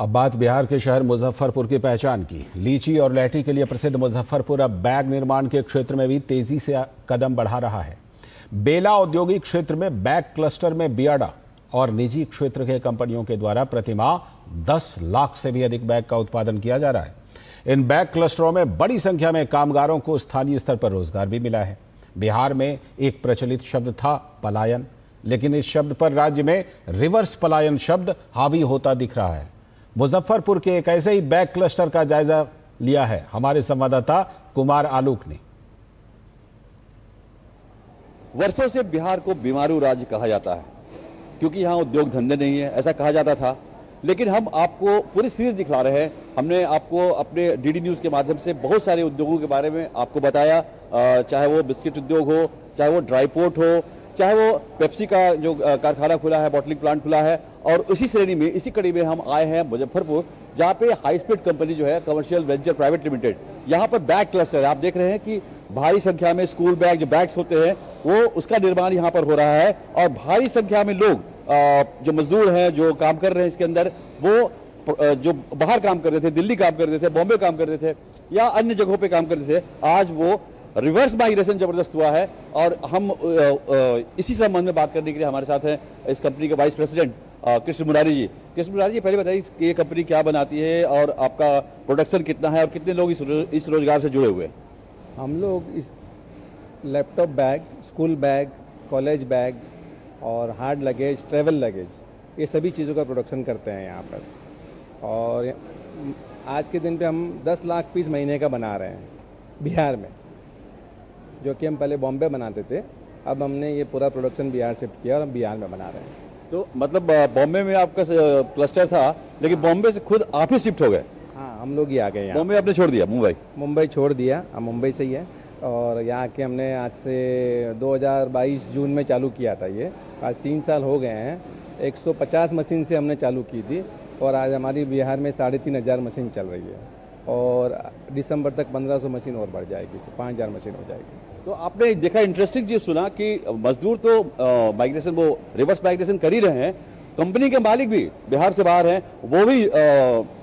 अब बात बिहार के शहर मुजफ्फरपुर की पहचान की। लीची और लैटी के लिए प्रसिद्ध मुजफ्फरपुर अब बैग निर्माण के क्षेत्र में भी तेजी से कदम बढ़ा रहा है। बेला औद्योगिक क्षेत्र में बैग क्लस्टर में बियाडा और निजी क्षेत्र के कंपनियों के द्वारा प्रतिमाह 10 लाख से भी अधिक बैग का उत्पादन किया जा रहा है। इन बैग क्लस्टरों में बड़ी संख्या में कामगारों को स्थानीय स्तर पर रोजगार भी मिला है। बिहार में एक प्रचलित शब्द था पलायन, लेकिन इस शब्द पर राज्य में रिवर्स पलायन शब्द हावी होता दिख रहा है। मुजफ्फरपुर के एक ऐसे ही बैग क्लस्टर का जायजा लिया है हमारे संवाददाता कुमार आलूक ने। वर्षों से बिहार को बीमारू राज्य कहा जाता है क्योंकि यहाँ उद्योग धंधे नहीं है, ऐसा कहा जाता था। लेकिन हम आपको पूरी सीरीज दिखला रहे हैं। हमने आपको अपने डीडी न्यूज़ के माध्यम से बहुत सारे उद्योगों के बारे में आपको बताया, चाहे वो बिस्किट उद्योग हो, चाहे वो ड्राई पोर्ट हो, चाहे वो पेप्सी का जो कारखाना खुला है, बॉटलिंग प्लांट खुला है। और इसी श्रेणी में, इसी कड़ी में हम आए हैं मुजफ्फरपुर, जहाँ पे हाई स्पीड कंपनी जो है कमर्शियल वेंचर प्राइवेट लिमिटेड, यहाँ पर बैग क्लस्टर है। आप देख रहे हैं कि भारी संख्या में स्कूल बैग जो बैग्स होते हैं वो उसका निर्माण यहाँ पर हो रहा है। और भारी संख्या में लोग जो मजदूर हैं, जो काम कर रहे हैं इसके अंदर, वो जो बाहर काम करते थे, दिल्ली काम करते थे, बॉम्बे काम करते थे या अन्य जगहों पे काम करते थे, आज वो रिवर्स माइग्रेशन जबरदस्त हुआ है। और हम इसी संबंध में बात करने के लिए हमारे साथ हैं इस कंपनी के वाइस प्रेसिडेंट कृष्ण मुरारी जी। कृष्ण मुरारी जी, पहले बताइए कि ये कंपनी क्या बनाती है और आपका प्रोडक्शन कितना है और कितने लोग इस रोजगार से जुड़े हुए हैं? हम लोग इस laptop bag, school bag, college bag और हार्ड लगेज, ट्रैवल लगेज, ये सभी चीज़ों का प्रोडक्शन करते हैं यहाँ पर। और आज के दिन पे हम 10 लाख पीस महीने का बना रहे हैं बिहार में, जो कि हम पहले बॉम्बे बनाते थे। अब हमने ये पूरा प्रोडक्शन बिहार शिफ्ट किया और हम बिहार में बना रहे हैं। तो मतलब बॉम्बे में आपका क्लस्टर था, लेकिन बॉम्बे से खुद आप ही शिफ्ट हो गए? हाँ, हम लोग ही आ गए यहाँ। बॉम्बे आपने छोड़ दिया? मुंबई छोड़ दिया, हम मुंबई से ही है। और यहाँ के हमने आज से 2022 जून में चालू किया था ये। आज 3 साल हो गए हैं। 150 मशीन से हमने चालू की थी और आज हमारी बिहार में 3500 मशीन चल रही है। और दिसंबर तक 1500 मशीन और बढ़ जाएगी, तो 5000 मशीन हो जाएगी। तो आपने देखा, इंटरेस्टिंग चीज सुना कि मजदूर तो माइग्रेशन, वो रिवर्स माइग्रेशन कर ही रहे हैं। कंपनी के मालिक भी बिहार से बाहर हैं, वो भी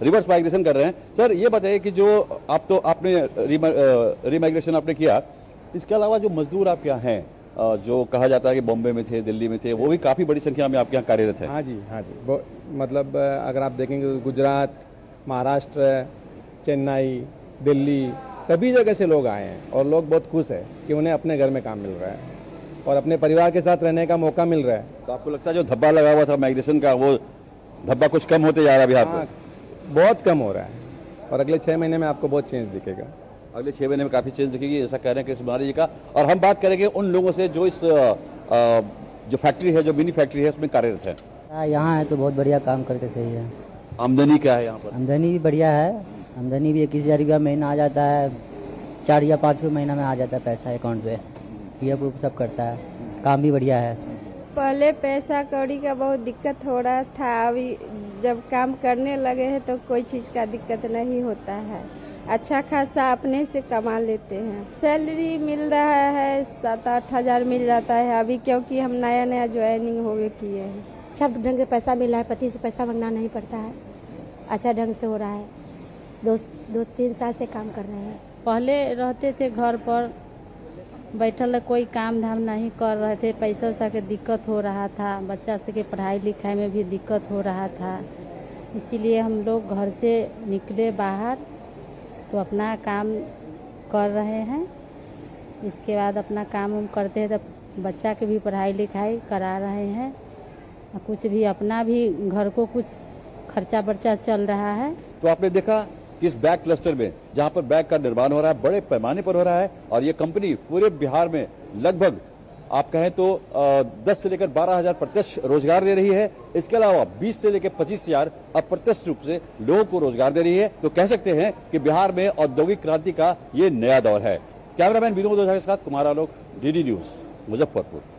रिवर्स माइग्रेशन कर रहे हैं। सर, ये बताइए कि जो आपने रीमाइग्रेशन आपने किया, इसके अलावा जो मजदूर आपके यहाँ हैं, जो कहा जाता है कि बॉम्बे में थे, दिल्ली में थे, वो भी काफ़ी बड़ी संख्या में आपके यहाँ कार्यरत है? हाँ जी, हाँ जी। मतलब अगर आप देखेंगे तो गुजरात, महाराष्ट्र, चेन्नई, दिल्ली, सभी जगह से लोग आए हैं और लोग बहुत खुश हैं कि उन्हें अपने घर में काम मिल रहा है और अपने परिवार के साथ रहने का मौका मिल रहा है। तो आपको लगता है जो धब्बा लगा हुआ था माइग्रेशन का, वो धब्बा कुछ कम होते जा रहा है बिहार में? बहुत कम हो रहा है और अगले 6 महीने में आपको बहुत चेंज दिखेगा। अगले 6 महीने में काफ़ी चेंज दिखेगी, ऐसा कह रहे हैं कृष्ण मुरारी जी का। और हम बात करेंगे उन लोगों से जो इस जो फैक्ट्री है, जो मिनी फैक्ट्री है, उसमें कार्यरत है। यहाँ है तो बहुत बढ़िया काम करके सही है। आमदनी क्या है यहाँ पर? आमदनी भी बढ़िया है। आमदनी भी 21,000 रुपया महीना आ जाता है, 4 या 5 महीना में आ जाता है पैसा अकाउंट पे। ये सब करता है, काम भी बढ़िया है। पहले पैसा कौड़ी का बहुत दिक्कत हो रहा था, अभी जब काम करने लगे हैं तो कोई चीज़ का दिक्कत नहीं होता है। अच्छा खासा अपने से कमा लेते हैं। सैलरी मिल रहा है, 7-8 हज़ार मिल जाता है अभी, क्योंकि हम नया ज्वाइनिंग होवे किए हैं। अच्छा ढंग से पैसा मिल रहा है, पति से पैसा मांगना नहीं पड़ता है, अच्छा ढंग से हो रहा है। 2-3 साल से काम कर रहे हैं। पहले रहते थे घर पर बैठल, कोई काम धाम नहीं कर रहे थे, पैसा वैसा के दिक्कत हो रहा था, बच्चा से के पढ़ाई लिखाई में भी दिक्कत हो रहा था। इसीलिए हम लोग घर से निकले बाहर, तो अपना काम कर रहे हैं। इसके बाद अपना काम हम करते हैं तो बच्चा के भी पढ़ाई लिखाई करा रहे हैं, कुछ भी अपना भी घर को कुछ खर्चा बर्चा चल रहा है। तो आपने देखा कि इस बैग क्लस्टर में, जहां पर बैग का निर्माण हो रहा है, बड़े पैमाने पर हो रहा है और ये कंपनी पूरे बिहार में लगभग आप कहें तो 10 से लेकर 12,000 प्रत्यक्ष रोजगार दे रही है। इसके अलावा 20 से लेकर 25,000 अप्रत्यक्ष रूप से लोगों को रोजगार दे रही है। तो कह सकते हैं कि बिहार में औद्योगिक क्रांति का ये नया दौर है। कैमरामैन विनोद ओझा के साथ कुमार आलोक, डीडी न्यूज, मुजफ्फरपुर।